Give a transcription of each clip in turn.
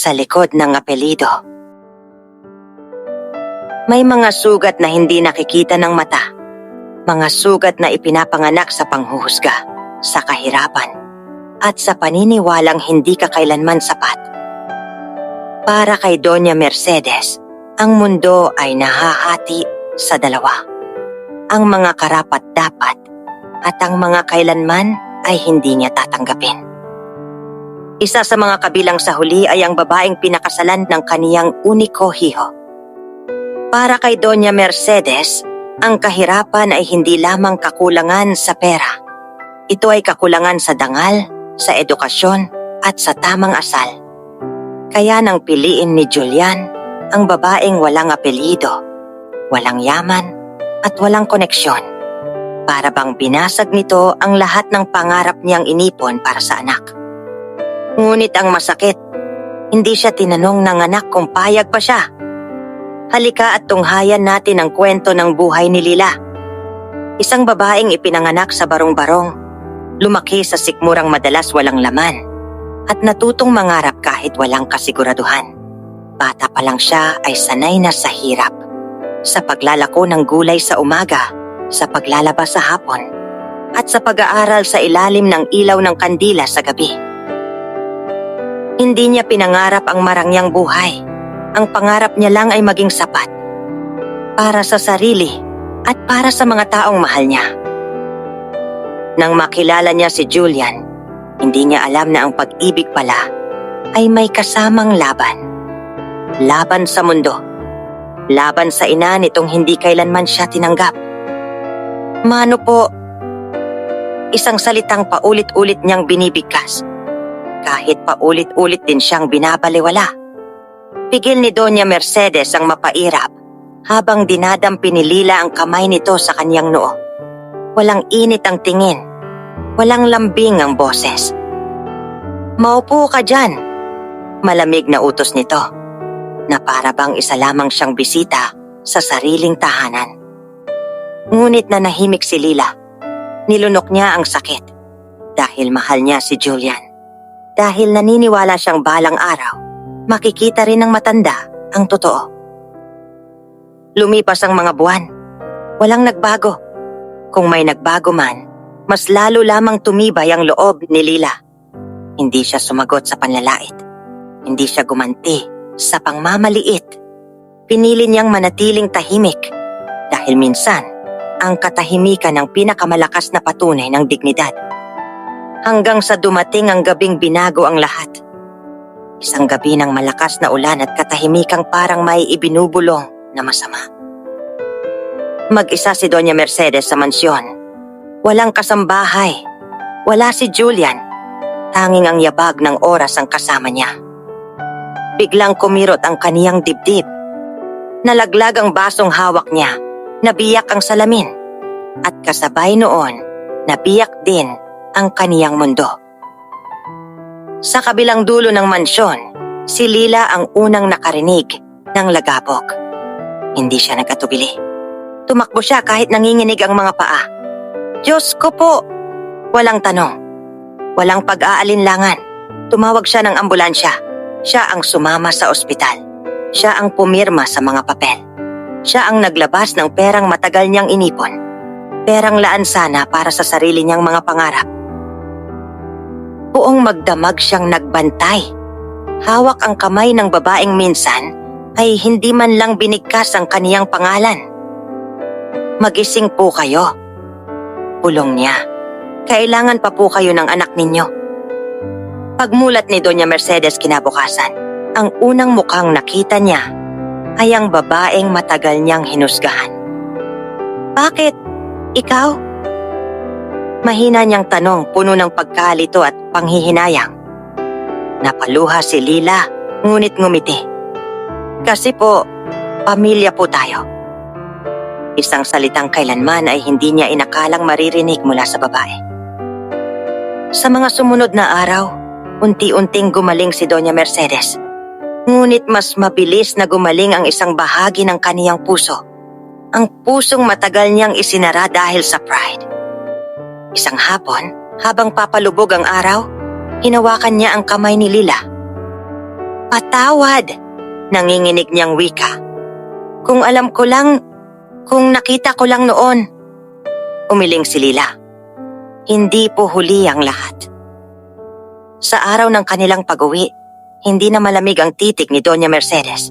sa likod ng apelyido. May mga sugat na hindi nakikita ng mata, mga sugat na ipinapanganak sa panghuhusga, sa kahirapan, at sa paniniwalang hindi kakailanman sapat. Para kay Doña Mercedes, ang mundo ay nahahati sa dalawa. Ang mga karapat-dapat at ang mga kailanman ay hindi niya tatanggapin. Isa sa mga kabilang sa huli ay ang babaeng pinakasalan ng kaniyang uniko hiho. Para kay Doña Mercedes, ang kahirapan ay hindi lamang kakulangan sa pera. Ito ay kakulangan sa dangal, sa edukasyon at sa tamang asal. Kaya nang piliin ni Julian ang babaeng walang apelyido, walang yaman at walang koneksyon, para bang binasag nito ang lahat ng pangarap niyang inipon para sa anak. Ngunit ang masakit, hindi siya tinanong ng anak kung payag pa siya. Halika at tunghayan natin ang kwento ng buhay ni Lila. Isang babaeng ipinanganak sa barong-barong, lumaki sa sikmurang madalas walang laman, at natutong mangarap kahit walang kasiguraduhan. Bata pa lang siya ay sanay na sa hirap, sa paglalako ng gulay sa umaga, sa paglalaba sa hapon, at sa pag-aaral sa ilalim ng ilaw ng kandila sa gabi. Hindi niya pinangarap ang marangyang buhay. Ang pangarap niya lang ay maging sapat para sa sarili at para sa mga taong mahal niya. Nang makilala niya si Julian, hindi niya alam na ang pag-ibig pala ay may kasamang laban. Laban sa mundo. Laban sa ina nitong hindi kailanman siya tinanggap. Mano po, isang salitang paulit-ulit niyang binibigkas. Kahit paulit-ulit din siyang binabaliwala. Pigil ni Doña Mercedes ang mapairap habang dinadampi ni Lila ang kamay nito sa kanyang noo. Walang init ang tingin, walang lambing ang boses. Maupo ka dyan, malamig na utos nito, na para bang isa lamang siyang bisita sa sariling tahanan. Ngunit nanahimik si Lila. Nilunok niya ang sakit dahil mahal niya si Julian. Dahil naniniwala siyang balang araw, makikita rin ng matanda ang totoo. Lumipas ang mga buwan. Walang nagbago. Kung may nagbago man, mas lalo lamang tumibay ang loob ni Lila. Hindi siya sumagot sa panlalait. Hindi siya gumanti sa pangmamaliit. Pinili niyang manatiling tahimik dahil minsan, ang katahimikan ang pinakamalakas na patunay ng dignidad. Hanggang sa dumating ang gabing binago ang lahat. Isang gabi ng malakas na ulan at katahimikang parang may ibinubulong na masama. Mag-isa si Doña Mercedes sa mansyon. Walang kasambahay. Wala si Julian. Tanging ang yabag ng oras ang kasama niya. Biglang kumirot ang kaniyang dibdib. Nalaglag ang basong hawak niya. Nabiyak ang salamin. At kasabay noon, nabiyak din ang kaniyang mundo. Sa kabilang dulo ng mansyon, si Lila ang unang nakarinig ng lagabog. Hindi siya nagkatubili. Tumakbo siya kahit nanginginig ang mga paa. Diyos ko po! Walang tanong. Walang pag-aalinlangan. Tumawag siya ng ambulansya. Siya ang sumama sa ospital. Siya ang pumirma sa mga papel. Siya ang naglabas ng perang matagal niyang inipon. Perang laan sana para sa sarili niyang mga pangarap. Buong magdamag siyang nagbantay. Hawak ang kamay ng babaeng minsan ay hindi man lang binigkas ang kaniyang pangalan. Magising po kayo. Pulong niya. Kailangan pa po kayo ng anak ninyo. Pagmulat ni Doña Mercedes kinabukasan, ang unang mukhang nakita niya ay ang babaeng matagal niyang hinusgahan. Bakit? Ikaw? Mahina niyang tanong, puno ng pagkalito at panghihinayang. Napaluha si Lila, ngunit ngumiti. Kasi po, pamilya po tayo. Isang salitang kailanman ay hindi niya inakalang maririnig mula sa babae. Sa mga sumunod na araw, unti-unting gumaling si Doña Mercedes. Ngunit mas mabilis na gumaling ang isang bahagi ng kaniyang puso. Ang pusong matagal niyang isinara dahil sa pride. Isang hapon, habang papalubog ang araw, hinawakan niya ang kamay ni Lila. Patawad, nanginginig niyang wika. Kung alam ko lang, kung nakita ko lang noon. Umiling si Lila. Hindi po huli ang lahat. Sa araw ng kanilang pag-uwi, hindi na malamig ang titik ni Doña Mercedes.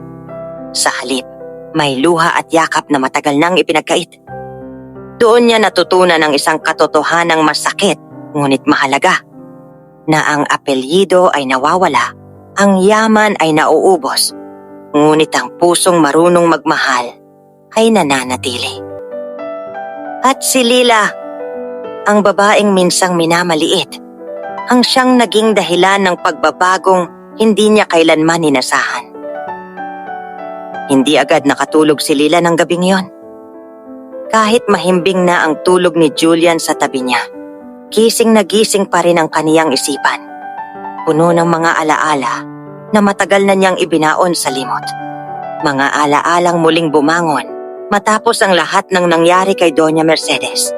Sa halip, may luha at yakap na matagal nang ipinagkait. Doon niya natutunan ang isang katotohanang masakit ngunit mahalaga, na ang apelyido ay nawawala, ang yaman ay nauubos, ngunit ang pusong marunong magmahal ay nananatili. At si Lila, ang babaeng minsang minamaliit, ang siyang naging dahilan ng pagbabagong hindi niya kailanman inasahan. Hindi agad nakatulog si Lila ng gabing yon. Kahit mahimbing na ang tulog ni Julian sa tabi niya, gising na gising pa rin ang kaniyang isipan. Puno ng mga alaala na matagal na niyang ibinaon sa limot. Mga alaalang muling bumangon matapos ang lahat ng nangyari kay Doña Mercedes.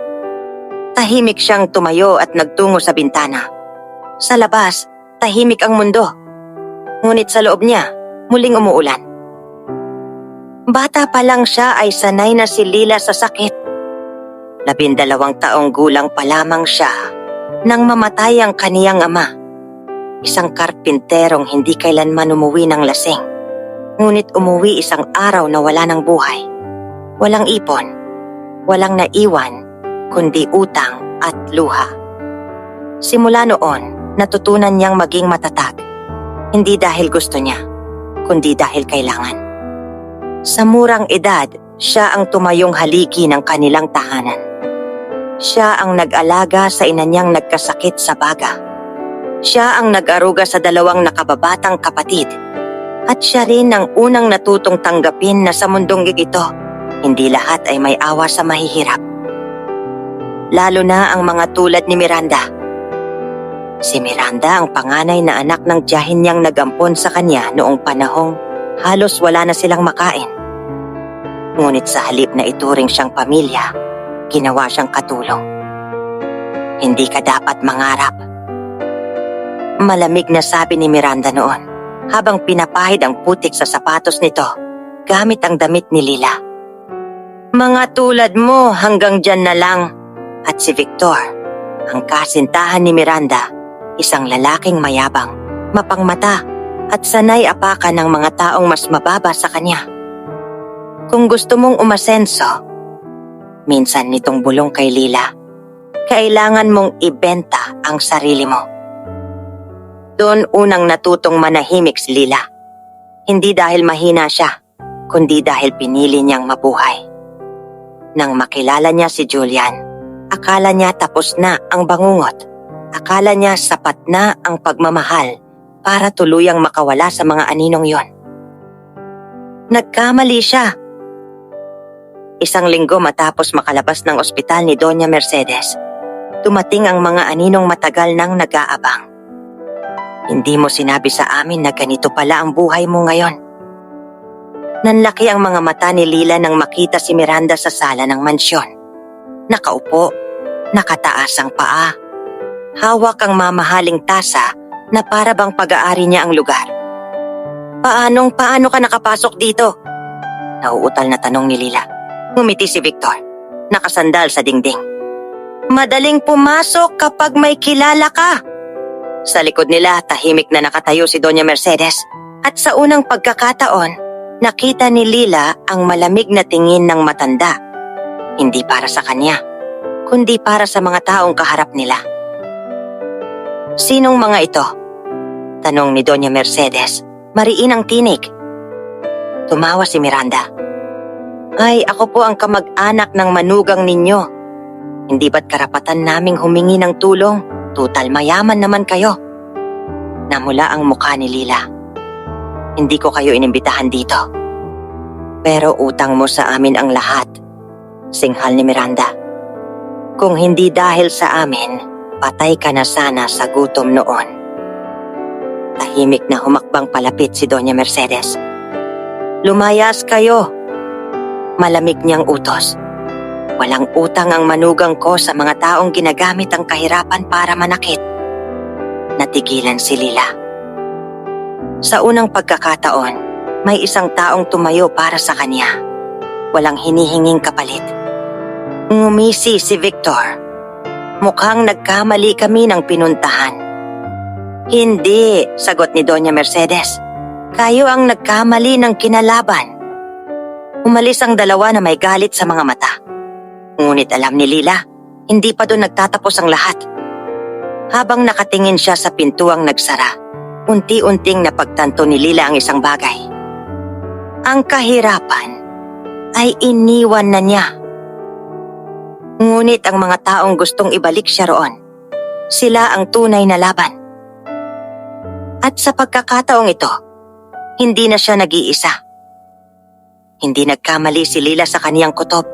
Tahimik siyang tumayo at nagtungo sa bintana. Sa labas, tahimik ang mundo. Ngunit sa loob niya, muling umuulan. Bata pa lang siya ay sanay na si Lila sa sakit. 12 taong gulang pa lamang siya nang mamatay ang kaniyang ama. Isang karpinterong hindi kailanman umuwi ng lasing. Ngunit umuwi isang araw na wala ng buhay. Walang ipon, walang naiwan, kundi utang at luha. Simula noon, natutunan niyang maging matatag. Hindi dahil gusto niya, kundi dahil kailangan. Sa murang edad, siya ang tumayong haligi ng kanilang tahanan. Siya ang nag-alaga sa ina niyang nagkasakit sa baga. Siya ang nag-aruga sa 2 nakababatang kapatid. At siya rin ang unang natutong tanggapin na sa mundong ito, hindi lahat ay may awa sa mahihirap. Lalo na ang mga tulad ni Miranda. Si Miranda ang panganay na anak ng tiyahin niyang nagampon sa kanya noong panahong halos wala na silang makain. Ngunit sa halip na ituring siyang pamilya, ginawa siyang katulong. Hindi ka dapat mangarap. Malamig na sabi ni Miranda noon, habang pinapahid ang putik sa sapatos nito, gamit ang damit ni Lila. Mga tulad mo hanggang dyan na lang. At si Victor, ang kasintahan ni Miranda, isang lalaking mayabang, mapangmata, at sanay apakan ng mga taong mas mababa sa kanya. Kung gusto mong umasenso, minsan nitong bulong kay Lila, kailangan mong ibenta ang sarili mo. Doon unang natutong manahimik si Lila. Hindi dahil mahina siya, kundi dahil pinili niyang mabuhay. Nang makilala niya si Julian, akala niya tapos na ang bangungot. Akala niya sapat na ang pagmamahal para tuluyang makawala sa mga aninong yon. Nagkamali siya. Isang linggo matapos makalabas ng ospital ni Doña Mercedes, dumating ang mga aninong matagal nang nag-aabang. Hindi mo sinabi sa amin na ganito pala ang buhay mo ngayon. Nanlaki ang mga mata ni Lila nang makita si Miranda sa sala ng mansyon. Nakaupo, nakataas ang paa. Hawak ang mamahaling tasa na para bang pag-aari niya ang lugar. Paano ka nakapasok dito? Nauutal na tanong ni Lila. Ngumiti si Victor, nakasandal sa dingding. Madaling pumasok kapag may kilala ka. Sa likod nila, tahimik na nakatayo si Doña Mercedes. At sa unang pagkakataon, nakita ni Lila ang malamig na tingin ng matanda. Hindi para sa kanya, kundi para sa mga taong kaharap nila. Sinong mga ito? Tanong ni Doña Mercedes, mariin ang tinig. Tumawa si Miranda. Ay, ako po ang kamag-anak ng manugang ninyo. Hindi ba't karapatan naming humingi ng tulong? Tutal mayaman naman kayo. Namula ang mukha ni Lila. Hindi ko kayo inimbitahan dito. Pero utang mo sa amin ang lahat. Singhal ni Miranda. Kung hindi dahil sa amin, patay ka na sana sa gutom noon. Tahimik na humakbang palapit si Doña Mercedes. Lumayas kayo. Malamig niyang utos. Walang utang ang manugang ko sa mga taong ginagamit ang kahirapan para manakit. Natigilan si Lila. Sa unang pagkakataon, may isang taong tumayo para sa kanya. Walang hinihinging kapalit. Ngumisi si Victor. Mukhang nagkamali kami ng pinuntahan. Hindi, sagot ni Doña Mercedes. Kayo ang nagkamali ng kinalaban. Umalis ang dalawa na may galit sa mga mata. Ngunit alam ni Lila, hindi pa doon nagtatapos ang lahat. Habang nakatingin siya sa pintuang nagsara, unti-unting napagtanto ni Lila ang isang bagay. Ang kahirapan ay iniwan na niya. Ngunit ang mga taong gustong ibalik siya roon, sila ang tunay na laban. At sa pagkakataong ito, hindi na siya nag-iisa. Hindi nagkamali si Lila sa kaniyang kutob.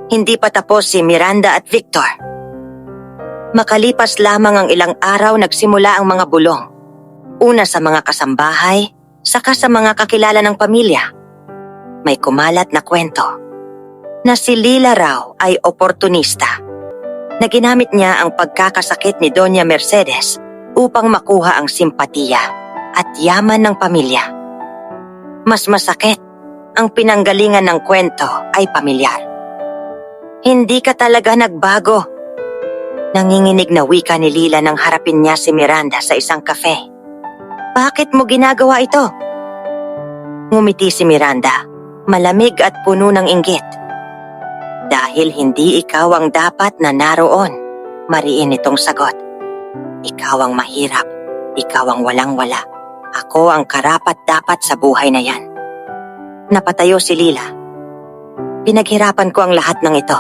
Hindi pa tapos si Miranda at Victor. Makalipas lamang ang ilang araw, nagsimula ang mga bulong. Una sa mga kasambahay, saka sa mga kakilala ng pamilya. May kumalat na kwento na si Lila raw ay oportunista, na ginamit niya ang pagkakasakit ni Doña Mercedes upang makuha ang simpatiya at yaman ng pamilya. Mas masakit, ang pinanggalingan ng kwento ay pamilyar. Hindi ka talaga nagbago. Nanginginig na wika ni Lila nang harapin niya si Miranda sa isang kafe. Bakit mo ginagawa ito? Ngumiti si Miranda, malamig at puno ng inggit. Dahil hindi ikaw ang dapat na naroon, mariin itong sagot. Ikaw ang mahirap, ikaw ang walang-wala. Ako ang karapat-dapat sa buhay na yan. Napatayo si Lila. Pinaghirapan ko ang lahat ng ito.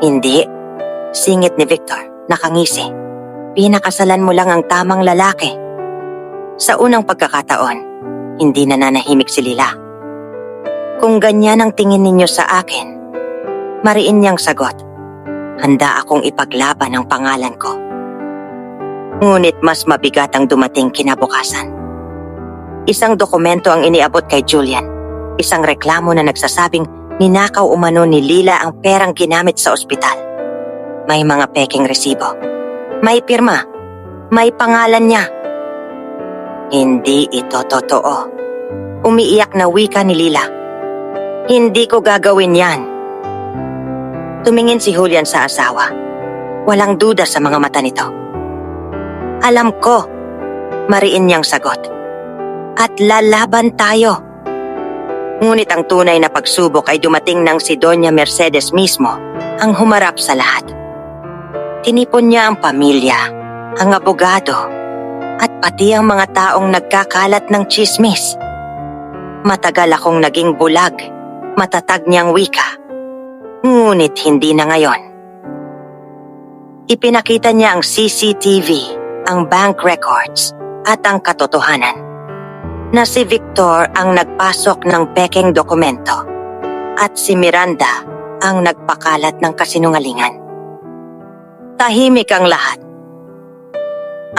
Hindi, singit ni Victor, nakangisi. Pinakasalan mo lang ang tamang lalaki. Sa unang pagkakataon, hindi nananahimik si Lila. Kung ganyan ang tingin ninyo sa akin, mariin niyang sagot. Handa akong ipaglaban ang pangalan ko. Ngunit mas mabigat ang dumating kinabukasan. Isang dokumento ang iniabot kay Julian. Isang reklamo na nagsasabing ninakaw umano ni Lila ang perang ginamit sa ospital. May mga peking resibo. May pirma. May pangalan niya. Hindi ito totoo. Umiiyak na wika ni Lila. Hindi ko gagawin yan. Tumingin si Julian sa asawa. Walang duda sa mga mata nito. Alam ko, mariin niyang sagot. At lalaban tayo. Ngunit ang tunay na pagsubok ay dumating nang si Doña Mercedes mismo ang humarap sa lahat. Tinipon niya ang pamilya, ang abogado, at pati ang mga taong nagkakalat ng tsismis. Matagal akong naging bulag, matatag niyang wika. Ngunit hindi na ngayon. Ipinakita niya ang CCTV, ang bank records, at ang katotohanan na si Victor ang nagpasok ng pekeng dokumento at si Miranda ang nagpakalat ng kasinungalingan. Tahimik ang lahat.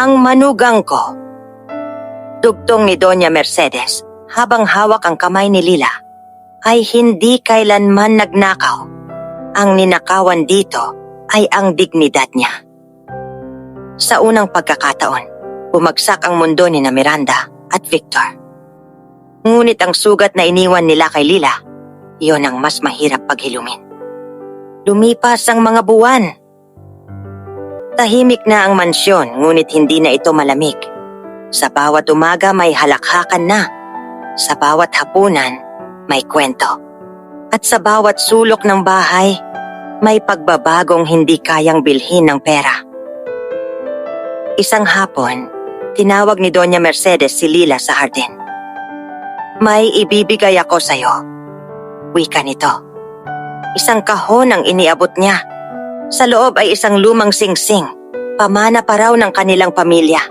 Ang manugang ko, dugtong ni Doña Mercedes habang hawak ang kamay ni Lila, ay hindi kailanman nagnakaw. Ang ninakawan dito ay ang dignidad niya. Sa unang pagkakataon, bumagsak ang mundo ni na Miranda at Victor. Ngunit ang sugat na iniwan nila kay Lila, iyon ang mas mahirap paghilumin. Lumipas ang mga buwan. Tahimik na ang mansyon, ngunit hindi na ito malamig. Sa bawat umaga may halakhakan na. Sa bawat hapunan, may kwento. At sa bawat sulok ng bahay, may pagbabagong hindi kayang bilhin ng pera. Isang hapon, tinawag ni Doña Mercedes si Lila sa hardin. May ibibigay ako sa'yo. Wika nito. Isang kahon ang iniabot niya. Sa loob ay isang lumang singsing, pamana pa raw ng kanilang pamilya.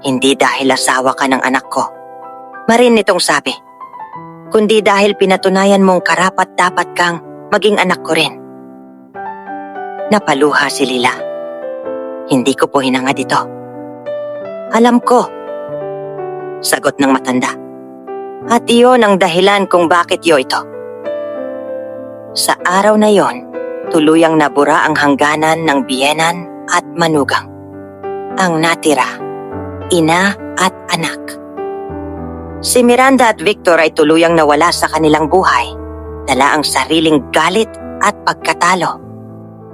Hindi dahil asawa ka ng anak ko, marin nitong sabi, kundi dahil pinatunayan mong karapat-dapat kang maging anak ko rin. Napaluha si Lila. Hindi ko po hinangad ito. Alam ko, sagot ng matanda. At iyon ang dahilan kung bakit ito. Sa araw na yon, tuluyang nabura ang hangganan ng biyenan at manugang. Ang natira, ina at anak. Si Miranda at Victor ay tuluyang nawala sa kanilang buhay, dala ang sariling galit at pagkatalo.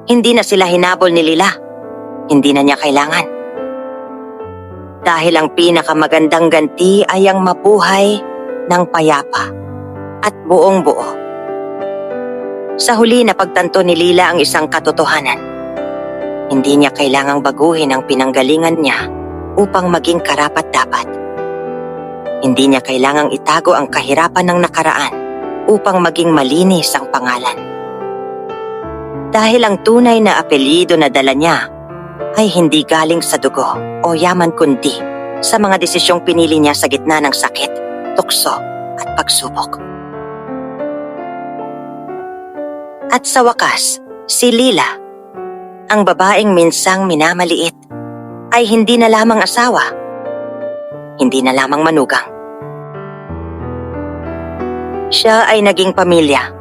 Hindi na sila hinabol ni Lila. Hindi na niya kailangan. Dahil ang pinakamagandang ganti ay ang mabuhay ng payapa at buong buo. Sa huli napagtanto ni Lila ang isang katotohanan. Hindi niya kailangang baguhin ang pinanggalingan niya upang maging karapat-dapat. Hindi niya kailangang itago ang kahirapan ng nakaraan upang maging malinis ang pangalan. Dahil ang tunay na apelyido na dala niya ay hindi galing sa dugo o yaman kundi sa mga desisyong pinili niya sa gitna ng sakit, tukso at pagsubok. At sa wakas, si Lila, ang babaeng minsang minamaliit, ay hindi na lamang asawa, hindi na lamang manugang. Siya ay naging pamilya,